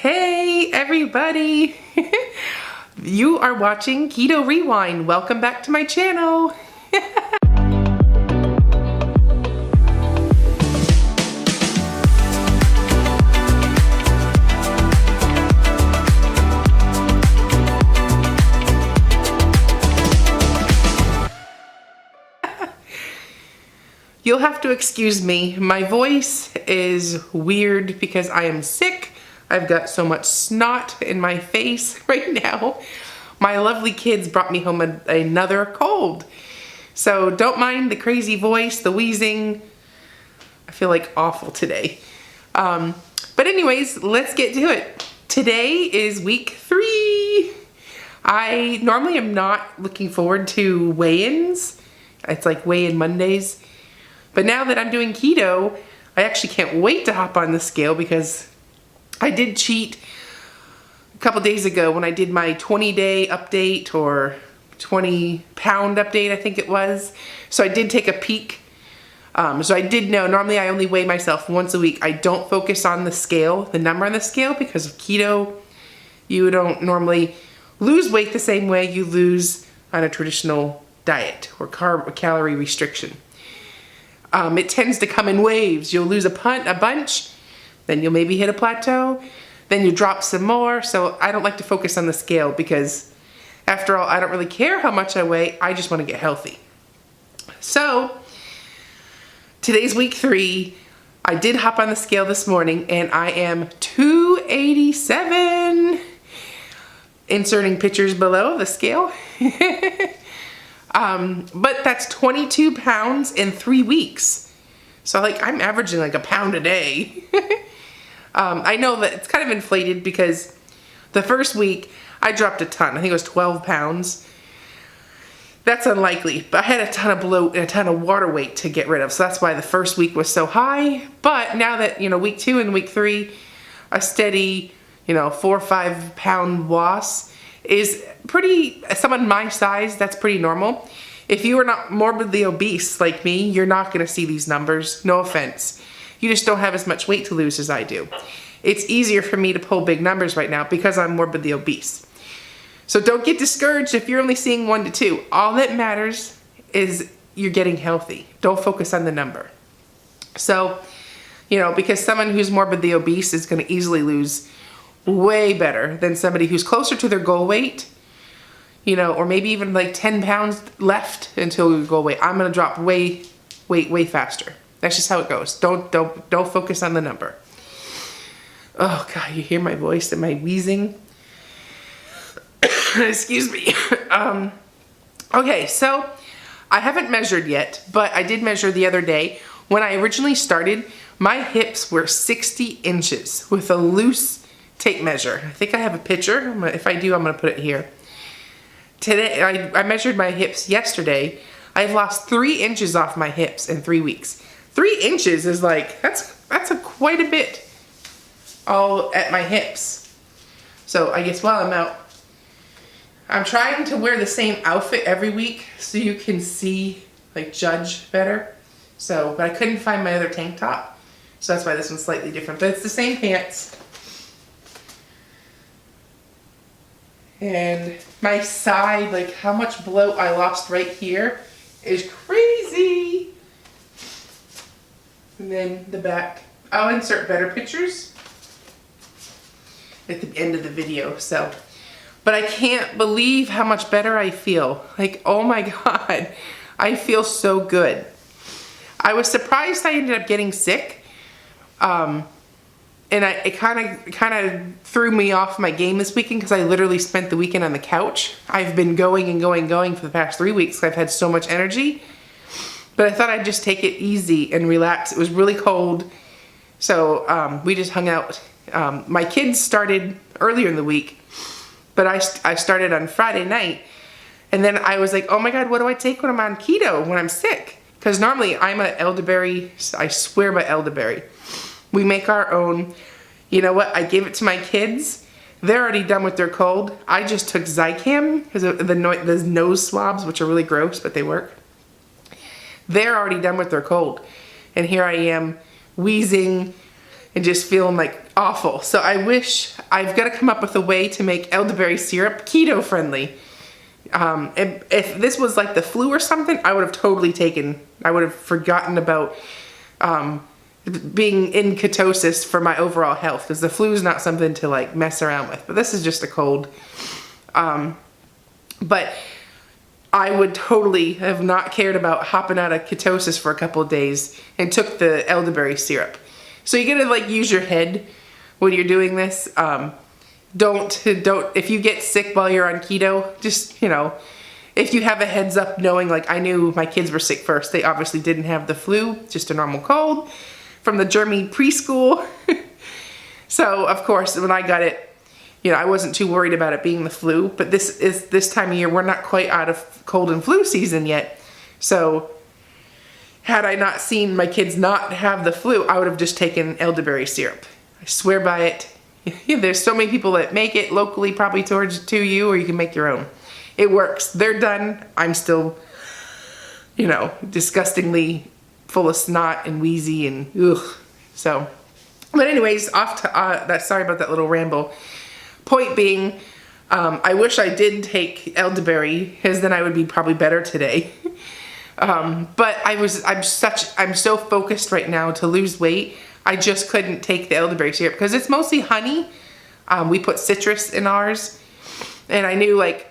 Hey everybody! You are watching Keto Rewind. Welcome back to my channel. You'll have to excuse me. My voice is weird because I am sick. I've got so much snot in my face right now. My lovely kids brought me home another cold. So don't mind the crazy voice, the wheezing. I feel like awful today. But anyways, let's get to it. Today is week 3. I normally am not looking forward to weigh-ins. It's like weigh-in Mondays. But now that I'm doing keto, I actually can't wait to hop on the scale because I did cheat a couple days ago when I did my 20-day update or 20-pound update, I think it was. So I did take a peek. So I did know, normally I only weigh myself once a week. I don't focus on the scale, the number on the scale, because of keto, you don't normally lose weight the same way you lose on a traditional diet or calorie restriction. It tends to come in waves. You'll lose a bunch, then you'll maybe hit a plateau, then you drop some more. So I don't like to focus on the scale because after all, I don't really care how much I weigh. I just want to get healthy. So today's week 3. I did hop on the scale this morning and I am 287. Inserting pictures below the scale. But that's 22 pounds in 3 weeks. So like I'm averaging like a pound a day. I know that it's kind of inflated because the first week I dropped a ton. I think it was 12 pounds. That's unlikely, but I had a ton of bloat and a ton of water weight to get rid of. So that's why the first week was so high. But now that, week 2 and week 3, a steady, 4 or 5 pound loss is pretty, someone my size, that's pretty normal. If you are not morbidly obese like me, you're not gonna see these numbers, no offense. You just don't have as much weight to lose as I do. It's easier for me to pull big numbers right now because I'm morbidly obese. So don't get discouraged if you're only seeing 1 to 2. All that matters is you're getting healthy. Don't focus on the number. So, because someone who's morbidly obese is gonna easily lose way better than somebody who's closer to their goal weight, or maybe even like 10 pounds left until we go away. I'm gonna drop way faster. That's just how it goes. Don't focus on the number. Oh God, you hear my voice and my wheezing? Excuse me. Okay, so I haven't measured yet, but I did measure the other day. When I originally started, my hips were 60 inches with a loose tape measure. I think I have a picture. If I do, I'm gonna put it here. Today, I measured my hips yesterday. I've lost 3 inches off my hips in 3 weeks. 3 inches is like, that's quite a bit all at my hips. So I guess while I'm out, I'm trying to wear the same outfit every week so you can see, judge better. So, but I couldn't find my other tank top. So that's why this one's slightly different, but it's the same pants. And my side, how much bloat I lost right here is crazy. And then the back. I'll insert better pictures at the end of the video, so. But I can't believe how much better I feel. Oh my God, I feel so good. I was surprised I ended up getting sick. And it kind of threw me off my game this weekend because I literally spent the weekend on the couch. I've been going and going for the past 3 weeks. I've had so much energy. But I thought I'd just take it easy and relax. It was really cold. So we just hung out. My kids started earlier in the week. But I started on Friday night. And then I was like, oh my God, what do I take when I'm on keto, when I'm sick? Because normally I'm an elderberry. I swear by elderberry. We make our own. You know what? I gave it to my kids. They're already done with their cold. I just took Zicam, because the nose swabs, which are really gross, but they work. They're already done with their cold. And here I am, wheezing and just feeling like awful. So I wish, I've got to come up with a way to make elderberry syrup keto friendly. If this was like the flu or something, I would have forgotten about being in ketosis for my overall health, because the flu is not something to like mess around with. But this is just a cold. But I would totally have not cared about hopping out of ketosis for a couple of days and took the elderberry syrup. So you gotta like use your head when you're doing this. Don't, if you get sick while you're on keto, just, you know, if you have a heads up knowing, like I knew my kids were sick first. They obviously didn't have the flu, just a normal cold from the German preschool. So of course, when I got it, you know, I wasn't too worried about it being the flu, but this time of year, we're not quite out of cold and flu season yet. So had I not seen my kids not have the flu, I would have just taken elderberry syrup. I swear by it. There's so many people that make it locally, probably to you, or you can make your own. It works. They're done. I'm still, you know, disgustingly full of snot and wheezy and ugh. So, but anyways, off to that. Sorry about that little ramble. Point being, I wish I did take elderberry, because then I would be probably better today. But I'm so focused right now to lose weight. I just couldn't take the elderberry syrup because it's mostly honey. We put citrus in ours, and I knew like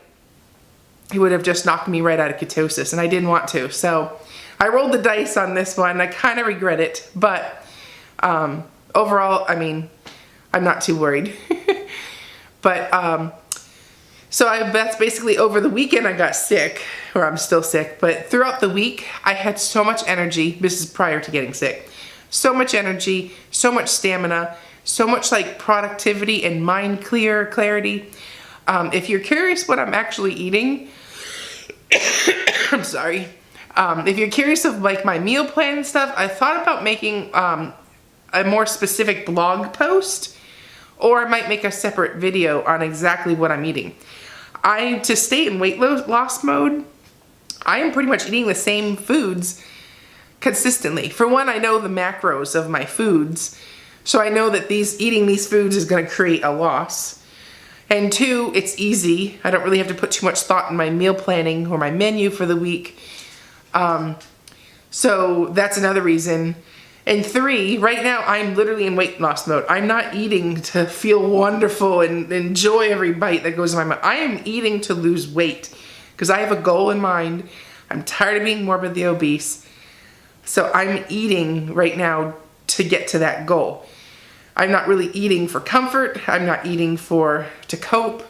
it would have just knocked me right out of ketosis, and I didn't want to. So I rolled the dice on this one. I kind of regret it, but overall, I mean, I'm not too worried. But that's basically over the weekend I got sick, or I'm still sick, but throughout the week I had so much energy. This is prior to getting sick. So much energy, so much stamina, so much like productivity and mind clarity. If you're curious what I'm actually eating, I'm sorry. If you're curious of like my meal plan and stuff, I thought about making a more specific blog post, or I might make a separate video on exactly what I'm eating. To stay in weight loss mode, I am pretty much eating the same foods consistently. For one, I know the macros of my foods, so I know that eating these foods is going to create a loss. And two, it's easy. I don't really have to put too much thought in my meal planning or my menu for the week. So that's another reason. And three, right now I'm literally in weight loss mode. I'm not eating to feel wonderful and enjoy every bite that goes in my mouth. I am eating to lose weight because I have a goal in mind. I'm tired of being morbidly obese. So I'm eating right now to get to that goal. I'm not really eating for comfort. I'm not eating to cope.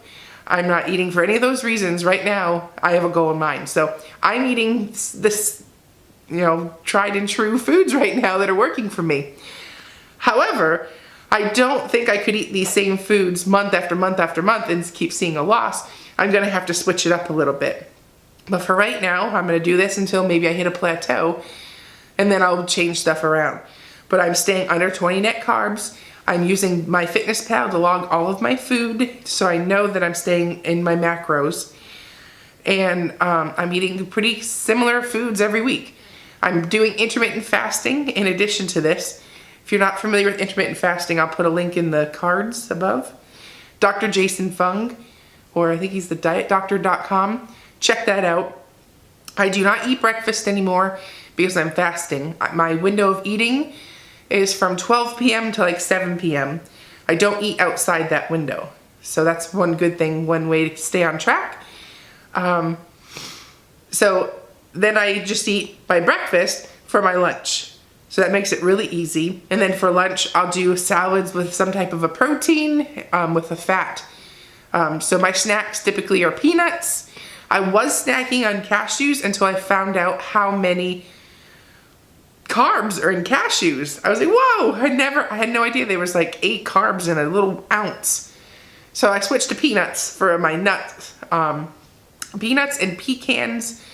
I'm not eating for any of those reasons. Right now, I have a goal in mind. So I'm eating this, you know, tried and true foods right now that are working for me. However, I don't think I could eat these same foods month after month after month and keep seeing a loss. I'm gonna have to switch it up a little bit. But for right now, I'm gonna do this until maybe I hit a plateau, and then I'll change stuff around. But I'm staying under 20 net carbs. I'm using MyFitnessPal to log all of my food, so I know that I'm staying in my macros. And I'm eating pretty similar foods every week. I'm doing intermittent fasting in addition to this. If you're not familiar with intermittent fasting, I'll put a link in the cards above. Dr. Jason Fung, or I think he's the dietdoctor.com. Check that out. I do not eat breakfast anymore because I'm fasting. My window of eating is from 12 p.m. to like 7 p.m. I don't eat outside that window. So that's one good thing, one way to stay on track. So then I just eat my breakfast for my lunch. So that makes it really easy. And then for lunch, I'll do salads with some type of a protein with a fat. So my snacks typically are peanuts. I was snacking on cashews until I found out how many carbs are in cashews. I was like, whoa, I had no idea there was like 8 carbs in a little ounce. So I switched to peanuts for my nuts. Peanuts and pecans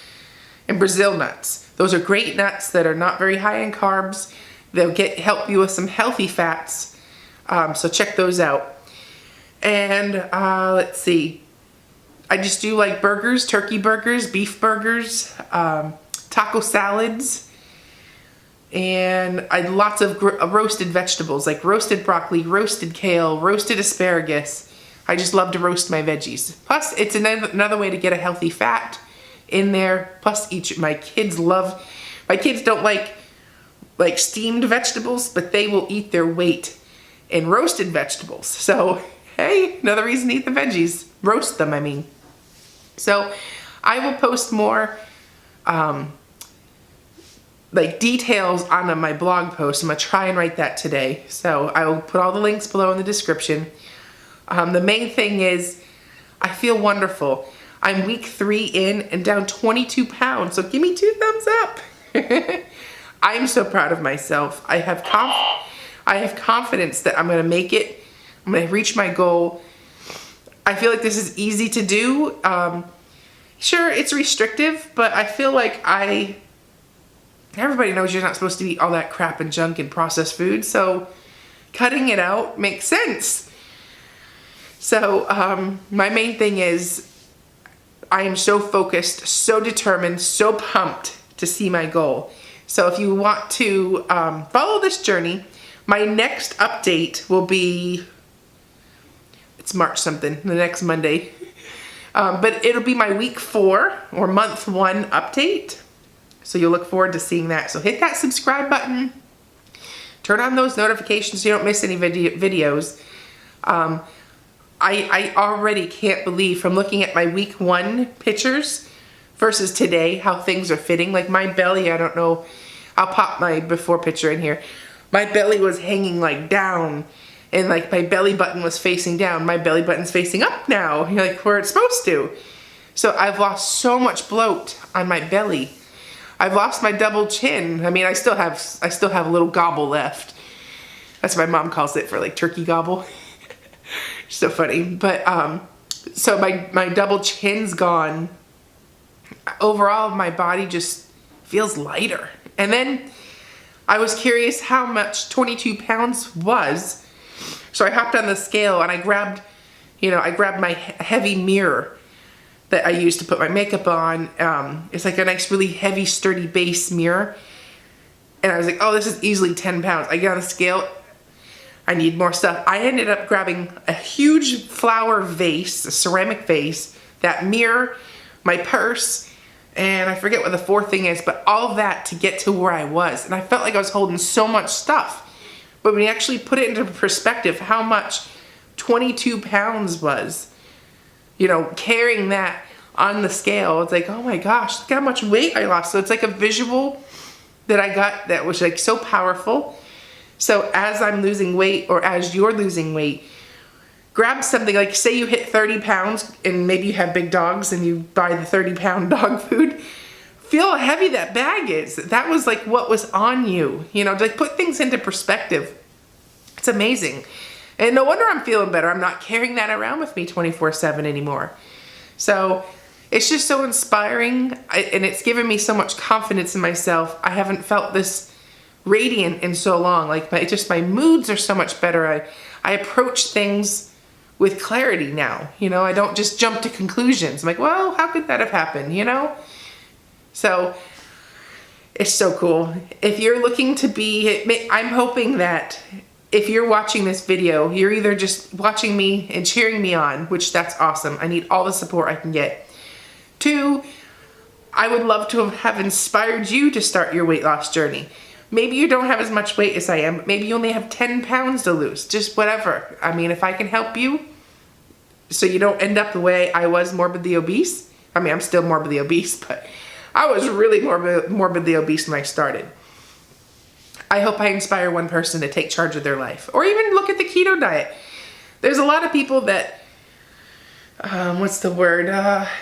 and Brazil nuts. Those are great nuts that are not very high in carbs. They'll help you with some healthy fats. So check those out. And let's see. I just do like burgers, turkey burgers, beef burgers, taco salads. and lots of roasted vegetables, like roasted broccoli, roasted kale, roasted asparagus. I just love to roast my veggies. Plus, it's another way to get a healthy fat in there. Plus, my kids don't like steamed vegetables, but they will eat their weight in roasted vegetables. So, hey, another reason to eat the veggies. Roast them, I mean. So, I will post more like details on my blog post. I'm gonna try and write that today. So I will put all the links below in the description. The main thing is I feel wonderful. I'm week 3 in and down 22 pounds. So give me 2 thumbs up. I'm so proud of myself. I have confidence that I'm gonna make it. I'm gonna reach my goal. I feel like this is easy to do. Sure, it's restrictive, but I feel like everybody knows you're not supposed to eat all that crap and junk and processed food, so cutting it out makes sense. So my main thing is I am so focused, so determined, so pumped to see my goal. So if you want to follow this journey, my next update will be, it's March something, the next Monday. But it'll be my week 4 or month 1 update. So you'll look forward to seeing that. So hit that subscribe button. Turn on those notifications so you don't miss any videos. I already can't believe from looking at my week 1 pictures versus today how things are fitting. Like my belly, I don't know. I'll pop my before picture in here. My belly was hanging like down. And like my belly button was facing down. My belly button's facing up now, like where it's supposed to. So I've lost so much bloat on my belly. I've lost my double chin. I mean, I still have a little gobble left. That's what my mom calls it, for like turkey gobble. So funny. But so my double chin's gone. Overall, my body just feels lighter. And then I was curious how much 22 pounds was. So I hopped on the scale and I grabbed my heavy mirror that I use to put my makeup on. It's like a nice, really heavy, sturdy base mirror. And I was like, oh, this is easily 10 pounds. I get on the scale. I need more stuff. I ended up grabbing a huge flower vase, a ceramic vase, that mirror, my purse, and I forget what the 4th thing is, but all of that to get to where I was. And I felt like I was holding so much stuff. But when you actually put it into perspective, how much 22 pounds was, carrying that on the scale, it's like, oh my gosh, look how much weight I lost. So it's like a visual that I got that was like so powerful. So as I'm losing weight, or as you're losing weight, grab something like, say you hit 30 pounds and maybe you have big dogs and you buy the 30-pound dog food. Feel how heavy that bag is. That was like what was on you, like put things into perspective. It's amazing. And no wonder I'm feeling better. I'm not carrying that around with me 24/7 anymore. So it's just so inspiring, and it's given me so much confidence in myself. I haven't felt this radiant in so long. Like my moods are so much better. I approach things with clarity now. I don't just jump to conclusions. I'm like, well, how could that have happened, So it's so cool. If you're looking to be, I'm hoping that if you're watching this video, you're either just watching me and cheering me on, which that's awesome. I need all the support I can get. 2, I would love to have inspired you to start your weight loss journey. Maybe you don't have as much weight as I am. Maybe you only have 10 pounds to lose, just whatever. I mean, if I can help you so you don't end up the way I was, morbidly obese. I mean, I'm still morbidly obese, but I was really morbidly obese when I started. I hope I inspire one person to take charge of their life, or even look at the keto diet. There's a lot of people that, what's the word?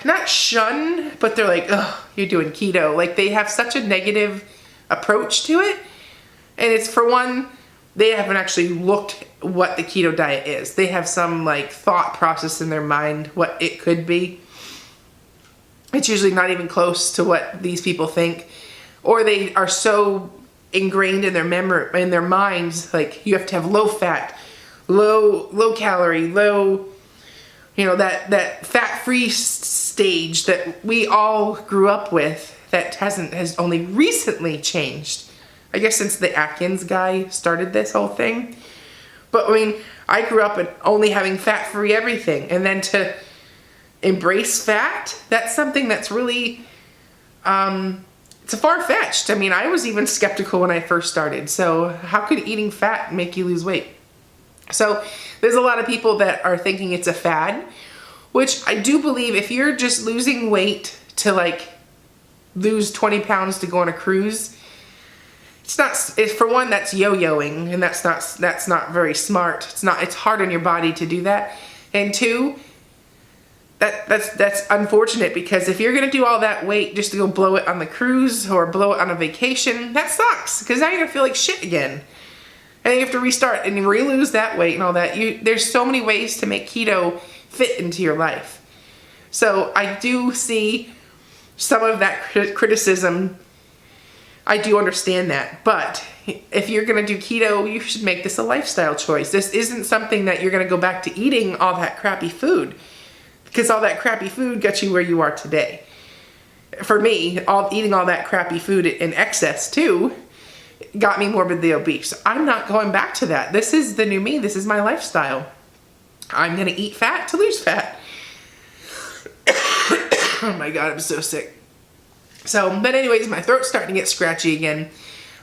Not shun, but they're like, oh, you're doing keto. Like they have such a negative approach to it. And it's, for one, they haven't actually looked what the keto diet is. They have some like thought process in their mind what it could be. It's usually not even close to what these people think, or they are so ingrained in their memory, in their minds, like you have to have low fat, low calorie, low, that fat-free stage that we all grew up with that has only recently changed. I guess since the Atkins guy started this whole thing. But I mean, I grew up in only having fat-free everything, and then to embrace fat, that's something that's really, it's far-fetched. I mean, I was even skeptical when I first started. So how could eating fat make you lose weight? So there's a lot of people that are thinking it's a fad, which I do believe if you're just losing weight to like lose 20 pounds to go on a cruise, for one, that's yo-yoing, and that's not very smart. It's hard on your body to do that. And two, that's unfortunate, because if you're gonna do all that weight just to go blow it on the cruise or blow it on a vacation, that sucks, because now you're gonna feel like shit again. And you have to restart and re-lose that weight and all that. There's so many ways to make keto fit into your life. So I do see some of that criticism. I do understand that, but if you're gonna do keto, you should make this a lifestyle choice. This isn't something that you're gonna go back to eating all that crappy food, because all that crappy food got you where you are today. For me, eating all that crappy food in excess too got me morbidly obese. I'm not going back to that. This is the new me. This is my lifestyle. I'm gonna eat fat to lose fat. Oh my God, I'm so sick. So, but anyways, my throat's starting to get scratchy again.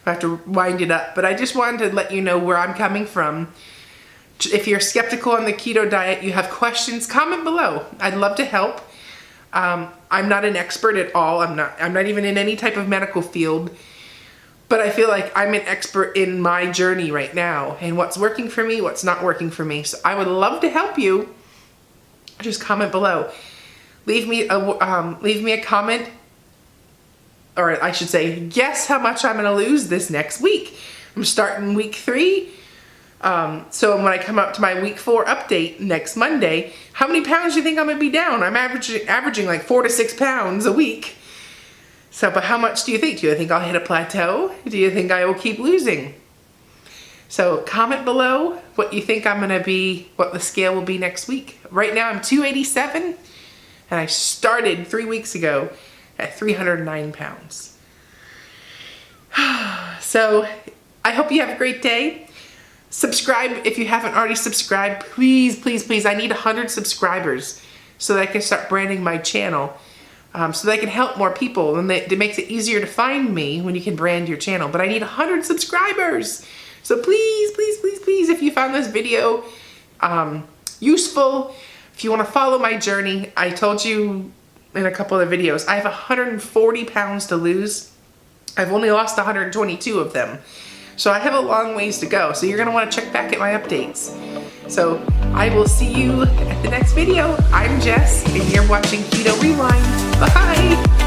I have to wind it up, but I just wanted to let you know where I'm coming from. If you're skeptical on the keto diet, you have questions, comment below. I'd love to help. I'm not an expert at all. I'm not even in any type of medical field, but I feel like I'm an expert in my journey right now and what's working for me, what's not working for me. So I would love to help you. Just comment below. Leave me a comment, or I should say, guess how much I'm gonna lose this next week. I'm starting week 3. So when I come up to my week 4 update next Monday, how many pounds do you think I'm gonna be down? I'm averaging like 4 to 6 pounds a week. So, but how much do you think? Do you think I'll hit a plateau? Do you think I will keep losing? So comment below what you think I'm gonna be, what the scale will be next week. Right now I'm 287, and I started 3 weeks ago at 309 pounds. So I hope you have a great day. Subscribe if you haven't already subscribed. Please, please, please. I need 100 subscribers so that I can start branding my channel, so that I can help more people. And it makes it easier to find me when you can brand your channel. But I need 100 subscribers. So please, please, please, please, if you found this video useful, if you want to follow my journey, I told you in a couple of videos, I have 140 pounds to lose. I've only lost 122 of them. So I have a long ways to go. So you're gonna wanna check back at my updates. So I will see you at the next video. I'm Jess, and you're watching Keto Rewind. Bye.